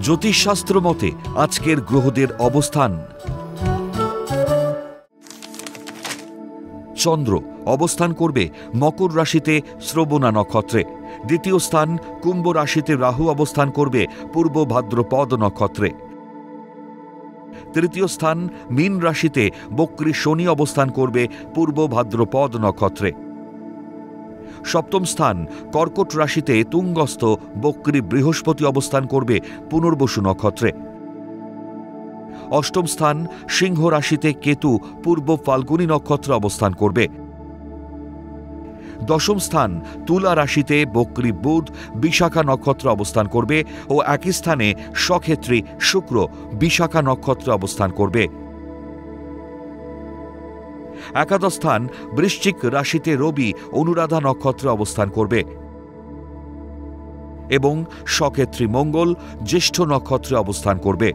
জ্যোতিষশাস্ত্র মতে আজকের গ্রহদের অবস্থান। চন্দ্র অবস্থান করবে মকর রাশিতে শ্রবণা নক্ষত্রে। দ্বিতীয় স্থান কুম্ভ রাশিতে রাহু অবস্থান করবে পূর্ব ভাদ্রপদ নক্ষত্রে। তৃতীয় স্থান মীন রাশিতে বক্রী শনি অবস্থান করবে পূর্ব ভাদ্রপদ নক্ষত্রে। সপ্তম স্থান কর্কট রাশিতে তুঙ্গস্থ বক্রী বৃহস্পতি অবস্থান করবে পুনর্বসু নক্ষত্রে। অষ্টম স্থান সিংহ রাশিতে কেতু পূর্ব ফাল্গুনী নক্ষত্রে অবস্থান করবে। দশম স্থান তুলা রাশিতে বক্রী বুধ বিশাখা নক্ষত্রে অবস্থান করবে ও একই স্থানে স্বক্ষেত্রী শুক্র বিশাখা নক্ষত্রে অবস্থান করবে। একাদশ স্থান বৃশ্চিক রাশিতে রবি অনুরাধা নক্ষত্রে অবস্থান করবে এবং স্বক্ষেত্রী মঙ্গল জ্যেষ্ঠ নক্ষত্রে অবস্থান করবে।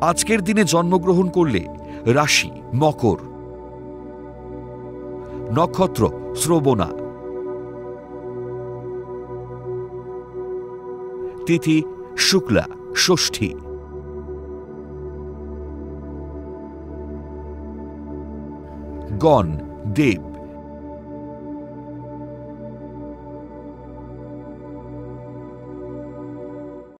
আজকের দিনে জন্মগ্রহণ করলে রাশি মকর, নক্ষত্র শ্রবণা, তিথি শুক্লা ষষ্ঠী, গণ দেব,